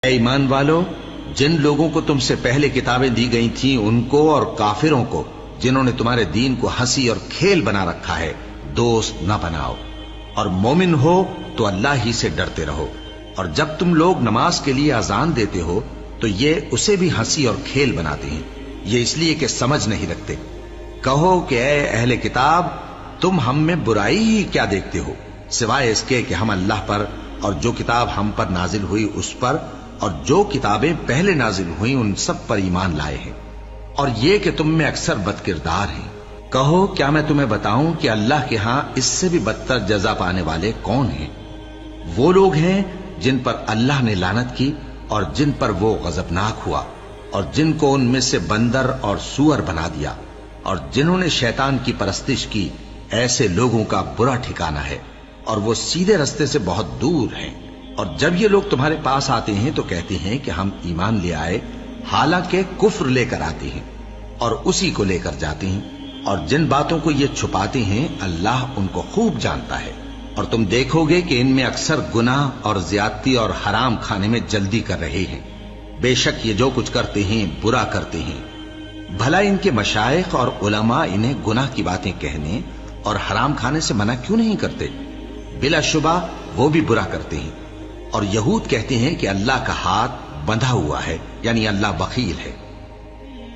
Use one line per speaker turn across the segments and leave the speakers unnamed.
اے ایمان والو، جن لوگوں کو تم سے پہلے کتابیں دی گئی تھیں ان کو اور کافروں کو جنہوں نے تمہارے دین کو ہنسی اور کھیل بنا رکھا ہے دوست نہ بناؤ، اور مومن ہو تو اللہ ہی سے ڈرتے رہو۔ اور جب تم لوگ نماز کے لیے اذان دیتے ہو تو یہ اسے بھی ہنسی اور کھیل بناتے ہیں، یہ اس لیے کہ سمجھ نہیں رکھتے۔ کہو کہ اے اہل کتاب، تم ہم میں برائی ہی کیا دیکھتے ہو، سوائے اس کے کہ ہم اللہ پر اور جو کتاب ہم پر نازل ہوئی اس پر اور جو کتابیں پہلے نازل ہوئیں ان سب پر ایمان لائے ہیں، اور یہ کہ تم میں اکثر بد کردار ہیں۔ کہو کیا میں تمہیں بتاؤں کہ اللہ کے ہاں اس سے بھی بدتر جزا پانے والے کون ہیں؟ وہ لوگ ہیں جن پر اللہ نے لعنت کی اور جن پر وہ غضبناک ہوا، اور جن کو ان میں سے بندر اور سور بنا دیا، اور جنہوں نے شیطان کی پرستش کی، ایسے لوگوں کا برا ٹھکانہ ہے، اور وہ سیدھے رستے سے بہت دور ہیں۔ اور جب یہ لوگ تمہارے پاس آتے ہیں تو کہتے ہیں کہ ہم ایمان لے آئے، حالانکہ کفر لے کر آتے ہیں اور اسی کو لے کر جاتے ہیں، اور جن باتوں کو یہ چھپاتے ہیں اللہ ان کو خوب جانتا ہے۔ اور تم دیکھو گے کہ ان میں اکثر گناہ اور زیادتی اور حرام کھانے میں جلدی کر رہے ہیں، بے شک یہ جو کچھ کرتے ہیں برا کرتے ہیں۔ بھلا ان کے مشائخ اور علماء انہیں گناہ کی باتیں کہنے اور حرام کھانے سے منع کیوں نہیں کرتے؟ بلا شبہ وہ بھی برا کرتے ہیں۔ اور یہود کہتے ہیں کہ اللہ کا ہاتھ بندھا ہوا ہے، یعنی اللہ بخیل ہے،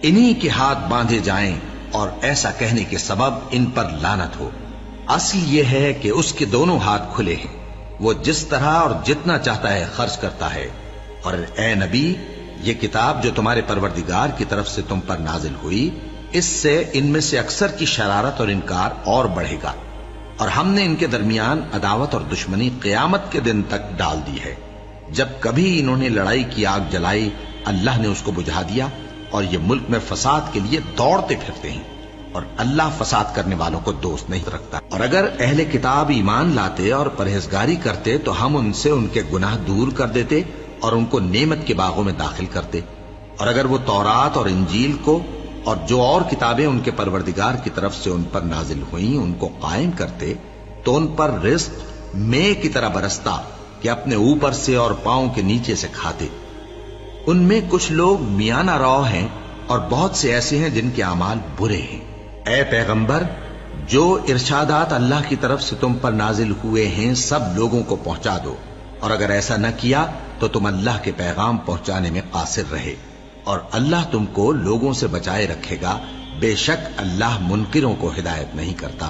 انہی کے ہاتھ باندھے جائیں، اور ایسا کہنے کے سبب ان پر لعنت ہو۔ اصل یہ ہے کہ اس کے دونوں ہاتھ کھلے ہیں، وہ جس طرح اور جتنا چاہتا ہے خرچ کرتا ہے۔ اور اے نبی، یہ کتاب جو تمہارے پروردگار کی طرف سے تم پر نازل ہوئی، اس سے ان میں سے اکثر کی شرارت اور انکار اور بڑھے گا، اور ہم نے ان کے درمیان عداوت اور دشمنی قیامت کے دن تک ڈال دی ہے۔ جب کبھی انہوں نے لڑائی کی آگ جلائی، اللہ نے اس کو بجھا دیا، اور یہ ملک میں فساد کے لیے دوڑتے پھرتے ہیں، اور اللہ فساد کرنے والوں کو دوست نہیں رکھتا۔ اور اگر اہل کتاب ایمان لاتے اور پرہیزگاری کرتے تو ہم ان سے ان کے گناہ دور کر دیتے اور ان کو نعمت کے باغوں میں داخل کرتے۔ اور اگر وہ تورات اور انجیل کو اور جو اور کتابیں ان کے پروردگار کی طرف سے ان پر نازل ہوئیں ان کو قائم کرتے تو ان پر رزق مے کی طرح برستا کہ اپنے اوپر سے اور پاؤں کے نیچے سے کھاتے۔ ان میں کچھ لوگ میانہ رو ہیں اور بہت سے ایسے ہیں جن کے اعمال برے ہیں۔ اے پیغمبر، جو ارشادات اللہ کی طرف سے تم پر نازل ہوئے ہیں سب لوگوں کو پہنچا دو، اور اگر ایسا نہ کیا تو تم اللہ کے پیغام پہنچانے میں قاصر رہے، اور اللہ تم کو لوگوں سے بچائے رکھے گا، بے شک اللہ منکروں کو ہدایت نہیں کرتا۔